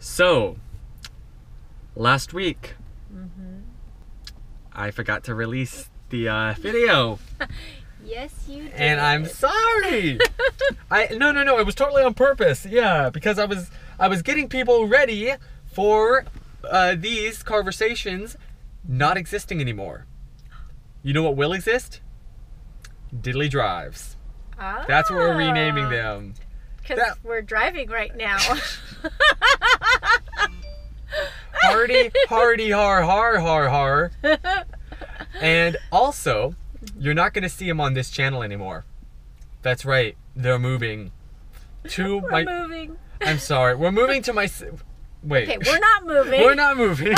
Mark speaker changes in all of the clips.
Speaker 1: So, last week, I forgot to release the video.
Speaker 2: Yes, you did.
Speaker 1: And I'm sorry. No, it was totally on purpose. Yeah, because I was getting people ready for these Car-versations not existing anymore. You know what will exist? Diddly drives.
Speaker 2: Oh.
Speaker 1: That's what we're renaming them.
Speaker 2: Because we're driving right now.
Speaker 1: Hardy, har, har, har, har. And also, you're not going to see them on this channel anymore. That's right. They're moving to
Speaker 2: We're moving.
Speaker 1: I'm sorry. We're moving to my... Wait.
Speaker 2: Okay, we're not moving.
Speaker 1: We're not moving.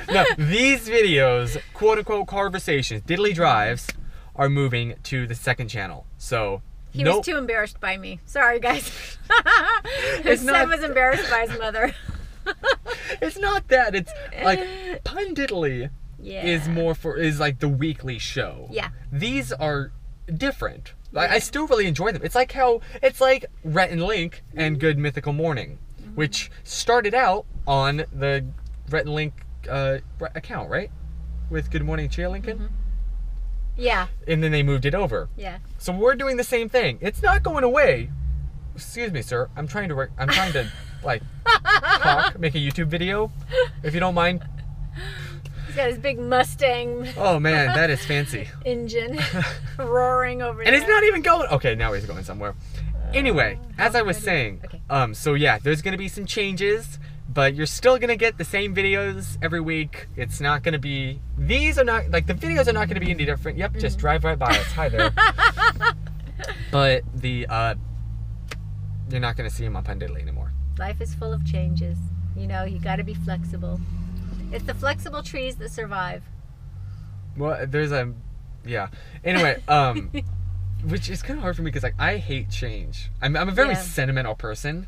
Speaker 1: No, these videos, quote-unquote Car-versations, diddly drives, are moving to the second channle. So...
Speaker 2: He was too embarrassed by me. Sorry, guys. His son was embarrassed by his mother.
Speaker 1: It's not that. It's like Pun Diddly is like the weekly show.
Speaker 2: Yeah.
Speaker 1: These are different. I still really enjoy them. It's like Rhett and Link and Good Mythical Morning, which started out on the Rhett and Link account, right? With Good Morning Cheer Lincoln.
Speaker 2: Yeah.
Speaker 1: And then they moved it over.
Speaker 2: Yeah.
Speaker 1: So we're doing the same thing. It's not going away. Excuse me, sir. I'm trying to like talk, make a YouTube video, if you don't mind.
Speaker 2: He's got his big Mustang.
Speaker 1: Oh man, that is fancy.
Speaker 2: Engine roaring over there.
Speaker 1: And it's not even going. Okay, now he's going somewhere. Anyway, as I was saying, so yeah, there's gonna be some changes. But you're still gonna get the same videos every week. It's not gonna be, these are not, like the videos are not gonna be any different. Yep, just drive right by us. Hi there. But the, you're not gonna see them on Pun Diddly anymore.
Speaker 2: Life is full of changes. You know, you gotta be flexible. It's the flexible trees that survive.
Speaker 1: Well, there's a, yeah. Anyway, which is kind of hard for me because like I hate change. I'm a very sentimental person.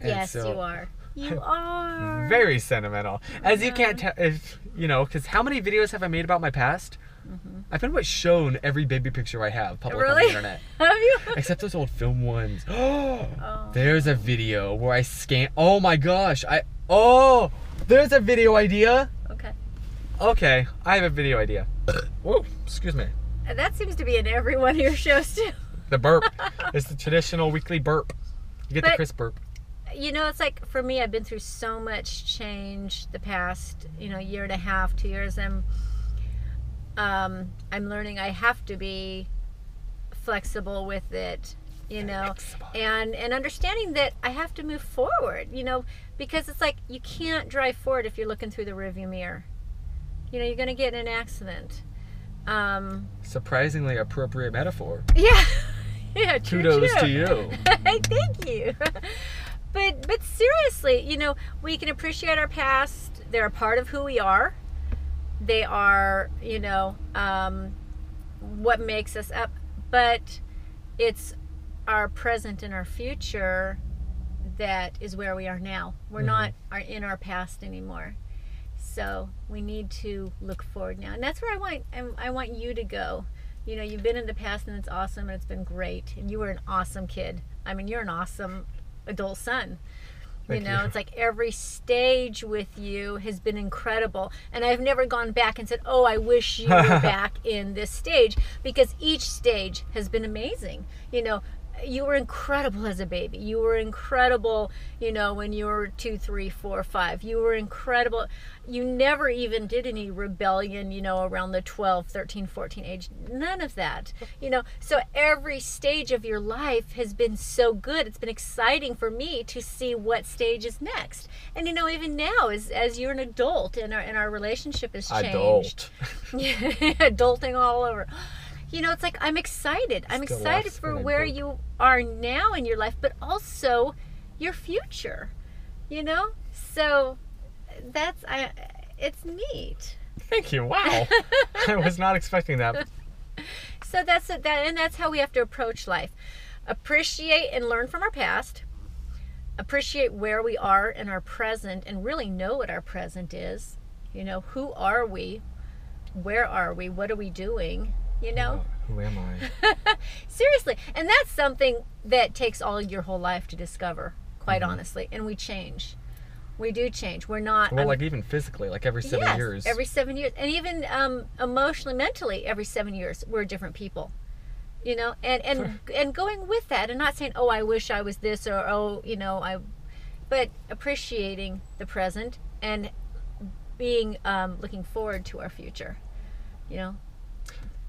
Speaker 2: Yes, so, you are. You are.
Speaker 1: Very sentimental. As you can't tell, if you know, because how many videos have I made about my past? I've pretty much shown every baby picture I have public on the internet.
Speaker 2: Have you?
Speaker 1: Except those old film ones. There's a video where I scan. Oh my gosh. There's a video idea. Okay, I have a video idea. Whoa, excuse me.
Speaker 2: That seems to be in every one of your shows too.
Speaker 1: The burp. It's the traditional weekly burp. You get the crisp burp.
Speaker 2: You know, it's like for me, I've been through so much change the past, year and a half, 2 years. I'm learning I have to be flexible with it, and understanding that I have to move forward, because it's like you can't drive forward if you're looking through the rearview mirror. You're going to get in an accident.
Speaker 1: Surprisingly appropriate metaphor.
Speaker 2: Yeah. Yeah, true.
Speaker 1: Kudos to you.
Speaker 2: Thank you. But seriously, we can appreciate our past. They're a part of who we are. They are, what makes us up. But it's our present and our future that is where we are now. We're not in our past anymore. So we need to look forward now. And that's where I want you to go. You've been in the past and it's awesome and it's been great. And you were an awesome kid. I mean, you're an awesome adult son. It's like every stage with you has been incredible, and I've never gone back and said, oh, I wish you were back in this stage, because each stage has been amazing. You were incredible as a baby. You were incredible, when you were 2, 3, 4, 5. You were incredible. You never even did any rebellion, around the 12, 13, 14 age. None of that. So every stage of your life has been so good. It's been exciting for me to see what stage is next. And, even now, as you're an adult and our relationship has changed. Adulting all over. It's like I'm excited. I'm excited for where you are now in your life, but also your future. So it's neat.
Speaker 1: Thank you. Wow. I was not expecting that.
Speaker 2: So that's how we have to approach life. Appreciate and learn from our past. Appreciate where we are in our present and really know what our present is. Who are we? Where are we? What are we doing?
Speaker 1: Who am I?
Speaker 2: Seriously. And that's something that takes all your whole life to discover, quite honestly, and we change. We do change. We're not...
Speaker 1: Well, like even physically, like every 7 years.
Speaker 2: Every 7 years. And even emotionally, mentally, every 7 years, we're different people. You know, and going with that and not saying, oh, I wish I was this, or, oh, you know, but appreciating the present and being, looking forward to our future, you know.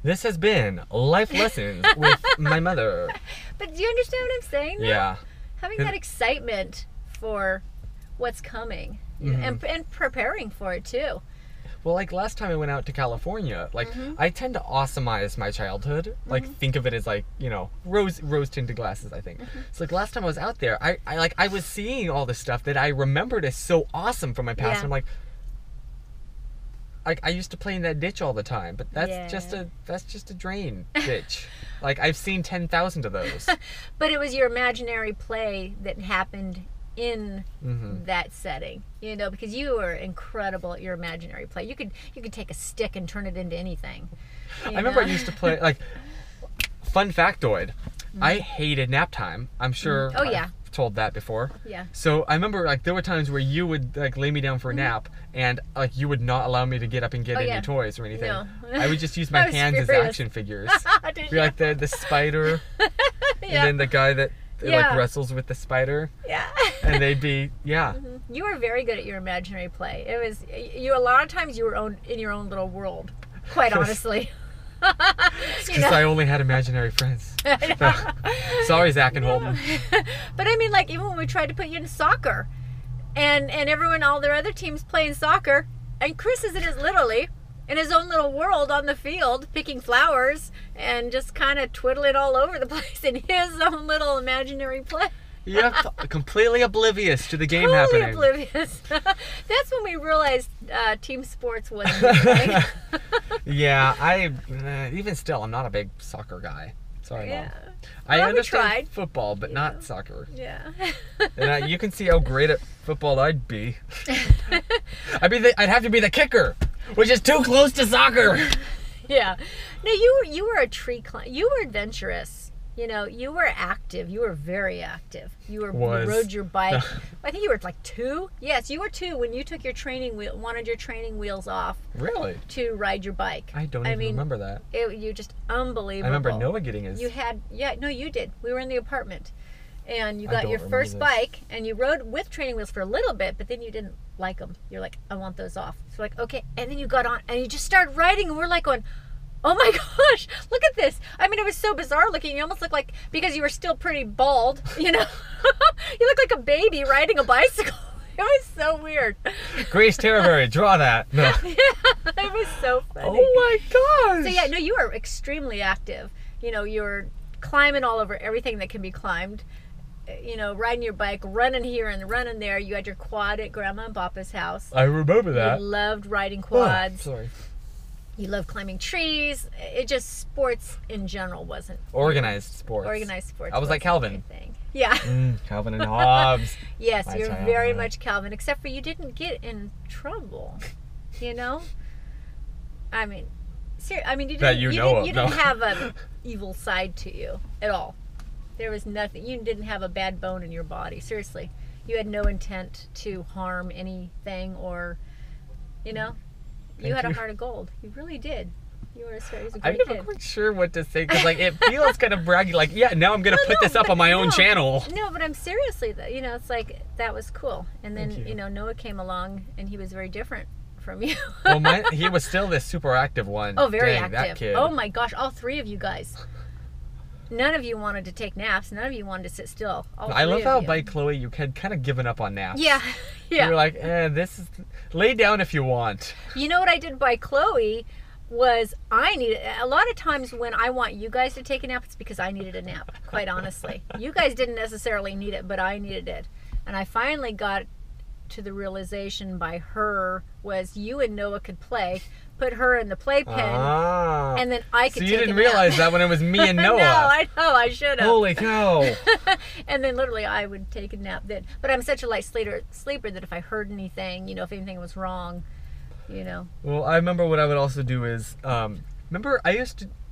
Speaker 1: This has been Life Lessons with my mother.
Speaker 2: But do you understand what I'm saying? Though?
Speaker 1: Yeah.
Speaker 2: Having that excitement for what's coming, and preparing for it too.
Speaker 1: Well, like last time I went out to California, like I tend to awesomize my childhood, like think of it as like, you know, rose tinted glasses, I think. So like last time I was out there, I was seeing all the stuff that I remembered as so awesome from my past.
Speaker 2: Yeah.
Speaker 1: And I'm like I used to play in that ditch all the time, but that's just a drain ditch. Like I've seen 10,000 of those.
Speaker 2: But it was your imaginary play that happened in that setting, you know, because you were incredible at your imaginary play. You could take a stick and turn it into anything.
Speaker 1: I remember I used to play, like, fun factoid, I hated nap time. I'm sure I've told that before.
Speaker 2: Yeah.
Speaker 1: So I remember, like, there were times where you would, like, lay me down for a nap, and, like, you would not allow me to get up and get any toys or anything.
Speaker 2: No.
Speaker 1: I would just use my hands as action figures. Be like the spider, and then the guy that like wrestles with the spider. Yeah. And they'd be,
Speaker 2: You were very good at your imaginary play. It was a lot of times you were in your own little world, quite honestly.
Speaker 1: Because I only had imaginary friends. Sorry, Zach and Holden.
Speaker 2: But I mean, like, even when we tried to put you in soccer, and everyone, all their other teams playing soccer, and Chris is literally in his own little world on the field, picking flowers and just kind of twiddling all over the place in his own little imaginary play.
Speaker 1: Yep, completely oblivious to the game happening.
Speaker 2: Totally oblivious. That's when we realized team sports wasn't right.
Speaker 1: Yeah, even still, I'm not a big soccer guy. Sorry, Mom. I understand football, but not soccer.
Speaker 2: Yeah.
Speaker 1: And you can see how great at football I'd be. I'd have to be the kicker, which is too close to soccer.
Speaker 2: Yeah. No, you were a tree climber. You were adventurous. You know, you were active. You were very active. You rode your bike. I think you were like 2. Yes, you were 2 when you took your wanted your training wheels off.
Speaker 1: Really?
Speaker 2: To ride your bike.
Speaker 1: I don't even remember that.
Speaker 2: You just unbelievable.
Speaker 1: I remember Noah getting his.
Speaker 2: You had, no, you did. We were in the apartment, and you got your first bike, and you rode with training wheels for a little bit, but then you didn't like them. You're like, I want those off. So like, okay, and then you got on, and you just started riding, and we're like going, oh my gosh, look at this. I mean, it was so bizarre looking. You almost looked like, because you were still pretty bald, you know, you looked like a baby riding a bicycle. It was so weird.
Speaker 1: Grace Terraberry, draw that. No.
Speaker 2: Yeah, it was so funny.
Speaker 1: Oh my gosh.
Speaker 2: So yeah, no, you were extremely active. You know, you were climbing all over everything that can be climbed. You know, riding your bike, running here and running there. You had your quad at Grandma and Papa's house.
Speaker 1: I remember that.
Speaker 2: You loved riding quads.
Speaker 1: Oh, sorry.
Speaker 2: You loved climbing trees. It just, sports in general wasn't.
Speaker 1: Organized sports.
Speaker 2: Organized sports.
Speaker 1: I was like Calvin.
Speaker 2: Yeah.
Speaker 1: Calvin and Hobbes.
Speaker 2: Yes, you're very much Calvin, except for you didn't get in trouble. You know? I mean, you didn't have an evil side to you at all. There was nothing. You didn't have a bad bone in your body. Seriously. You had no intent to harm anything or, you know? You had a heart of gold. You really did. You were a great kid.
Speaker 1: I'm never quite sure what to say because, like, it feels kind of braggy. Like, yeah, now I'm gonna put this up on my own channel.
Speaker 2: No, but I'm seriously though. You know, it's like that was cool. And then you know, Noah came along, and he was very different from you.
Speaker 1: Well, he was still this super active one.
Speaker 2: Oh, very active.
Speaker 1: That kid.
Speaker 2: Oh my gosh, all 3 of you guys. None of you wanted to take naps. None of you wanted to sit still.
Speaker 1: I love how by Chloe you had kind of given up on naps.
Speaker 2: Yeah, yeah.
Speaker 1: You were like, this is, lay down if you want.
Speaker 2: You know what I did by Chloe was a lot of times when I want you guys to take a nap, it's because I needed a nap, quite honestly. You guys didn't necessarily need it, but I needed it. And I finally got to the realization by her was you and Noah could play, put her in the playpen, and then I could take a nap. So
Speaker 1: you didn't realize that when it was me and Noah.
Speaker 2: No, I know, I should have.
Speaker 1: Holy cow.
Speaker 2: And then literally I would take a nap then. But I'm such a light sleeper that if I heard anything, you know, if anything was wrong, you know.
Speaker 1: Well, I remember what I would also do is, remember I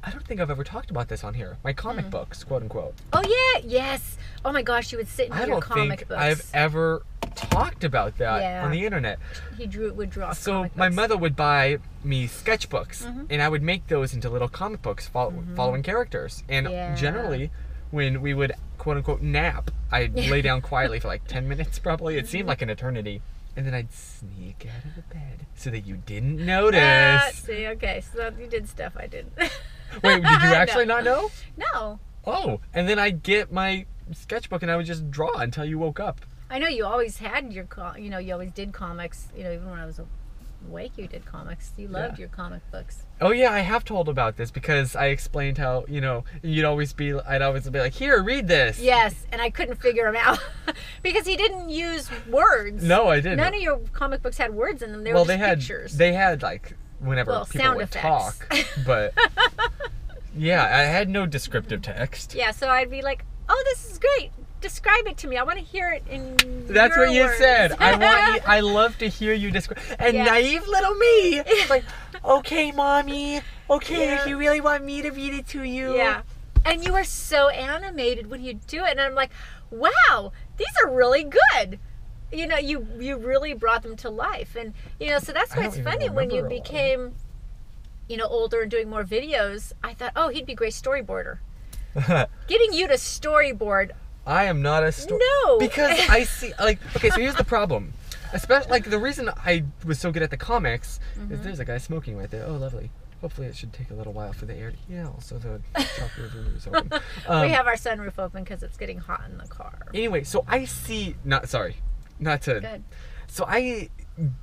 Speaker 1: I don't think I've ever talked about this on here. My comic books, quote unquote.
Speaker 2: Oh yeah, yes. Oh my gosh, you would sit in your comic books.
Speaker 1: I don't think I've ever talked about that on the internet.
Speaker 2: He would draw
Speaker 1: So
Speaker 2: comic
Speaker 1: my
Speaker 2: books.
Speaker 1: mother would buy me sketchbooks, and I would make those into little comic books following characters. And generally, when we would quote unquote nap, I'd lay down quietly for like 10 minutes probably. It seemed like an eternity. And then I'd sneak out of the bed so that you didn't notice.
Speaker 2: See, okay, so you did stuff I didn't.
Speaker 1: Wait, did you actually not know?
Speaker 2: No.
Speaker 1: Oh, and then I'd get my sketchbook and I would just draw until you woke up.
Speaker 2: I know you always had your, you always did comics. Even when I was awake, you did comics. You loved your comic books.
Speaker 1: Oh yeah, I have told about this because I explained how, I'd always be like, here, read this.
Speaker 2: Yes, and I couldn't figure him out because he didn't use words.
Speaker 1: No, I didn't.
Speaker 2: None of your comic books had words in them. They were just pictures.
Speaker 1: They had like whenever people would talk, but yeah, I had no descriptive text.
Speaker 2: Yeah, so I'd be like, oh, this is great. Describe it to me. I want to hear it in
Speaker 1: That's
Speaker 2: your
Speaker 1: what you
Speaker 2: words.
Speaker 1: said. I love to hear you describe. And naive little me. It's like, okay, mommy. Okay, if you really want me to read it to you.
Speaker 2: Yeah. And you were so animated when you do it. And I'm like, wow, these are really good. You really brought them to life. And, so that's why it's funny when you became, older and doing more videos. I thought, oh, he'd be a great storyboarder. Getting you to storyboard.
Speaker 1: I am not a
Speaker 2: No.
Speaker 1: Because I see, okay, so here's the problem. Especially, the reason I was so good at the comics is there's a guy smoking right there. Oh, lovely. Hopefully it should take a little while for the air to... Yeah, also the chocolate room is open.
Speaker 2: We have our sunroof open because it's getting hot in the car.
Speaker 1: Anyway, so I see... Not to...
Speaker 2: Good.
Speaker 1: So I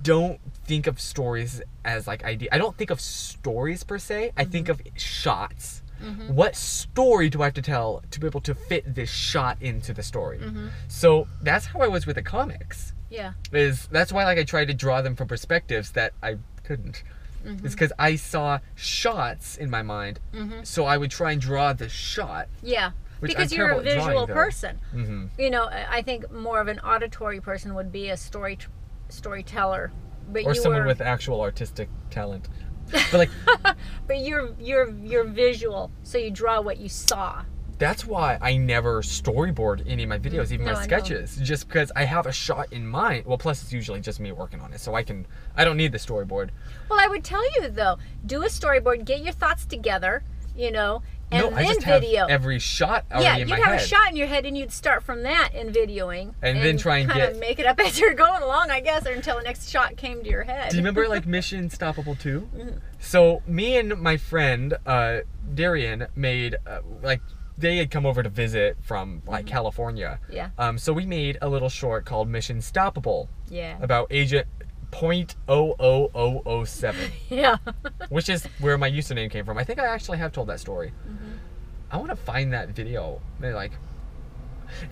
Speaker 1: don't think of stories as, I don't think of stories per se. I think of shots. What story do I have to tell to be able to fit this shot into the story? So that's how I was with the comics.
Speaker 2: Yeah.
Speaker 1: That's why I tried to draw them from perspectives that I couldn't. It's because I saw shots in my mind, so I would try and draw the shot.
Speaker 2: Yeah. Because you're a visual person. I think more of an auditory person would be a storyteller.
Speaker 1: Or someone with actual artistic talent. But
Speaker 2: but you're visual, so you draw what you saw.
Speaker 1: That's why I never storyboard any of my videos, even my sketches, just because I have a shot in mind. Well, plus it's usually just me working on it, so I don't need the storyboard.
Speaker 2: Well, I would tell you though, do a storyboard, get your thoughts together, and then
Speaker 1: I just
Speaker 2: video.
Speaker 1: Have every shot already in my head.
Speaker 2: Yeah, you'd have a shot in your head, and you'd start from that in videoing,
Speaker 1: and then try and
Speaker 2: kind of make it up as you're going along, I guess, or until the next shot came to your head.
Speaker 1: Do you remember Mission Stoppable 2? So me and my friend Darian made they had come over to visit from California.
Speaker 2: Yeah.
Speaker 1: So we made a little short called Mission Stoppable.
Speaker 2: Yeah.
Speaker 1: About Agent .00007.
Speaker 2: Yeah.
Speaker 1: Which is where my username came from. I think I actually have told that story. I want to find that video. Anyway.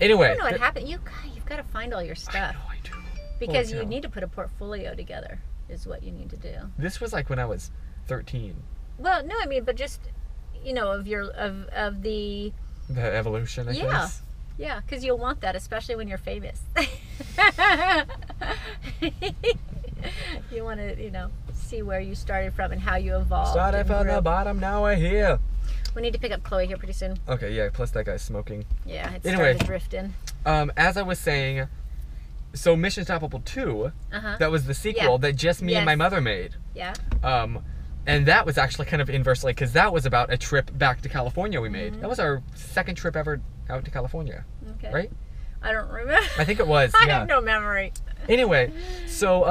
Speaker 2: I don't know what happened. You've got to find all your stuff.
Speaker 1: I know I do.
Speaker 2: Because you need to put a portfolio together is what you need to do.
Speaker 1: This was when I was 13.
Speaker 2: Well, no, I mean, but just, of the...
Speaker 1: The evolution, I guess.
Speaker 2: Yeah, because you'll want that, especially when you're famous. You want to, see where you started from and how you evolved.
Speaker 1: Started from the bottom, now we're here.
Speaker 2: We need to pick up Chloe here pretty soon.
Speaker 1: Okay, yeah, plus that guy's smoking.
Speaker 2: Yeah, it started drifting.
Speaker 1: As I was saying, so Mission Stoppable 2, that was the sequel that just me and my mother made.
Speaker 2: Yeah.
Speaker 1: And that was actually kind of inversely, because that was about a trip back to California we made. That was our second trip ever out to California.
Speaker 2: Okay.
Speaker 1: Right?
Speaker 2: I don't remember.
Speaker 1: I think it was,
Speaker 2: I have no memory.
Speaker 1: Anyway, so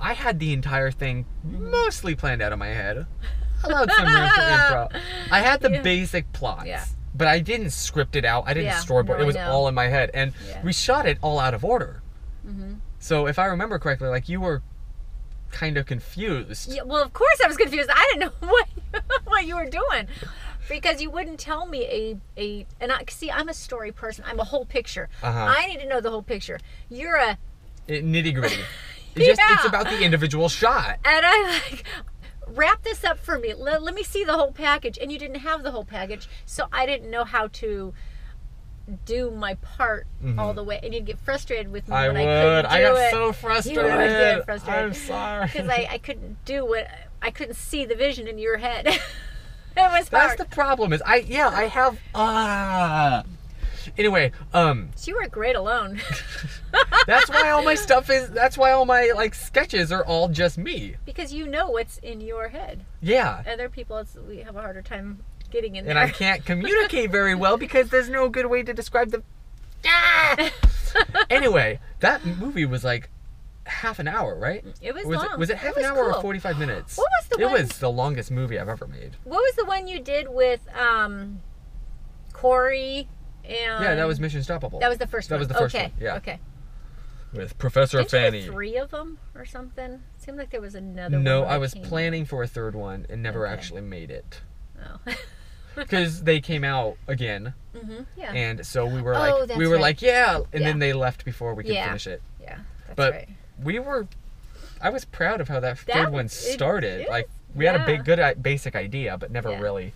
Speaker 1: I had the entire thing mostly planned out in my head. Allowed some room for improv. I had the basic plots, but I didn't script it out. I didn't storyboard. It was all in my head, and we shot it all out of order. So if I remember correctly, you were kind of confused.
Speaker 2: Yeah, well, of course I was confused. I didn't know what you were doing. Because you wouldn't tell me I'm a story person. I'm a whole picture. I need to know the whole picture. You're a
Speaker 1: nitty gritty. It's about the individual shot.
Speaker 2: And I wrap this up for me. Let me see the whole package. And you didn't have the whole package, so I didn't know how to do my part all the way. And you'd get frustrated with me when I couldn't do it.
Speaker 1: I got so frustrated.
Speaker 2: You would get frustrated.
Speaker 1: I'm sorry.
Speaker 2: Because I couldn't do what I couldn't see the vision in your head. It was
Speaker 1: That's
Speaker 2: hard.
Speaker 1: the problem. Is I have Anyway,
Speaker 2: So you were great alone.
Speaker 1: that's why all my stuff is. That's why all my like sketches are all just me.
Speaker 2: Because you know what's in your head.
Speaker 1: Yeah.
Speaker 2: Other people, we have a harder time getting in there.
Speaker 1: And I can't communicate very well because there's no good way to describe the. Anyway, that movie was like half an hour, right?
Speaker 2: It was
Speaker 1: Was
Speaker 2: long.
Speaker 1: Was it half an hour or 45 minutes?
Speaker 2: What was the
Speaker 1: It
Speaker 2: one?
Speaker 1: was the longest movie I've ever made.
Speaker 2: What was the one you did with Corey and?
Speaker 1: Yeah, that was Mission Stoppable.
Speaker 2: That was the first one.
Speaker 1: That was the first
Speaker 2: okay.
Speaker 1: one. Yeah.
Speaker 2: Okay.
Speaker 1: With Professor
Speaker 2: Didn't
Speaker 1: Fanny.
Speaker 2: you do 3 of them or something? It seemed like there was another one.
Speaker 1: No,
Speaker 2: when
Speaker 1: I
Speaker 2: it
Speaker 1: was
Speaker 2: came
Speaker 1: planning for a third one and never
Speaker 2: Okay.
Speaker 1: actually made it.
Speaker 2: out. Oh.
Speaker 1: Because they came out again,
Speaker 2: Yeah.
Speaker 1: and so we were
Speaker 2: Oh,
Speaker 1: like,
Speaker 2: that's
Speaker 1: we were
Speaker 2: right.
Speaker 1: like, yeah, and
Speaker 2: Yeah.
Speaker 1: then they left before we could
Speaker 2: Yeah.
Speaker 1: finish it.
Speaker 2: Yeah. That's
Speaker 1: But
Speaker 2: right.
Speaker 1: I was proud of how that
Speaker 2: That
Speaker 1: third one
Speaker 2: was-
Speaker 1: started.
Speaker 2: it
Speaker 1: Like
Speaker 2: was-
Speaker 1: we had a
Speaker 2: yeah.
Speaker 1: good basic idea, but never
Speaker 2: Yeah.
Speaker 1: really.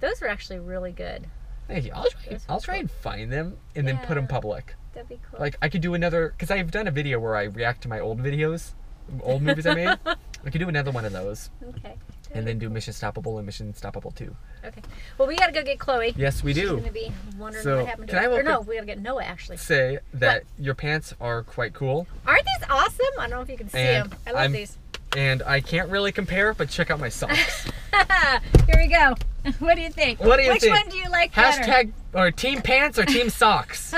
Speaker 2: Those were actually really good.
Speaker 1: Hey,
Speaker 2: Those
Speaker 1: I'll
Speaker 2: were
Speaker 1: try
Speaker 2: cool.
Speaker 1: and find them and then put them
Speaker 2: Yeah.
Speaker 1: public.
Speaker 2: That'd be cool.
Speaker 1: Like I could do another, because I've done a video where I react to my old videos, old movies I made. I could do another one of those,
Speaker 2: Okay.
Speaker 1: and then do Mission Stoppable and Mission Stoppable 2.
Speaker 2: Okay. Well, we gotta go get Chloe.
Speaker 1: Yes, we
Speaker 2: She's
Speaker 1: do.
Speaker 2: gonna be wondering
Speaker 1: So,
Speaker 2: what happened to
Speaker 1: can
Speaker 2: her.
Speaker 1: I
Speaker 2: Or
Speaker 1: look
Speaker 2: no,
Speaker 1: up-
Speaker 2: we gotta get Noah actually.
Speaker 1: Say that your pants are quite cool,
Speaker 2: Aren't these awesome? I don't know if you can see
Speaker 1: And
Speaker 2: them. I love these.
Speaker 1: and I can't really compare, but check out my socks.
Speaker 2: Here we go. What do you think?
Speaker 1: What do you
Speaker 2: Which
Speaker 1: think?
Speaker 2: one do you like better?
Speaker 1: Hashtag or team pants or team socks.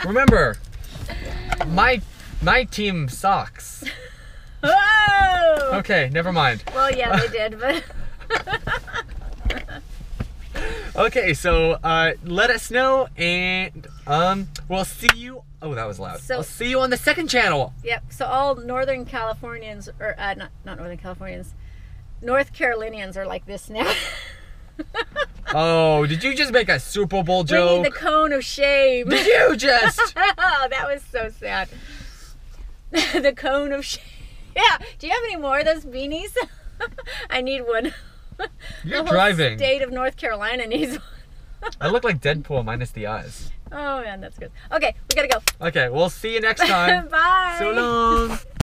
Speaker 1: Remember, my team socks.
Speaker 2: Whoa!
Speaker 1: Okay, never mind.
Speaker 2: Well, yeah, they did, but
Speaker 1: Okay, so let us know, and we'll see you. Oh, that was loud.
Speaker 2: So-
Speaker 1: I'll see you on the second channel.
Speaker 2: yep. So all Northern Californians, or not Northern Californians, North Carolinians are like this now.
Speaker 1: Oh, did you just make a Super Bowl
Speaker 2: We need
Speaker 1: joke?
Speaker 2: the cone of shame.
Speaker 1: Did you just?
Speaker 2: Oh, that was so sad. The cone of shame. Yeah. Do you have any more of those beanies? I need one.
Speaker 1: You're
Speaker 2: The whole
Speaker 1: driving.
Speaker 2: state of North Carolina needs one.
Speaker 1: I look like Deadpool minus the eyes.
Speaker 2: Oh man, that's good. Okay, we gotta go.
Speaker 1: Okay, we'll see you next time.
Speaker 2: Bye.
Speaker 1: So long.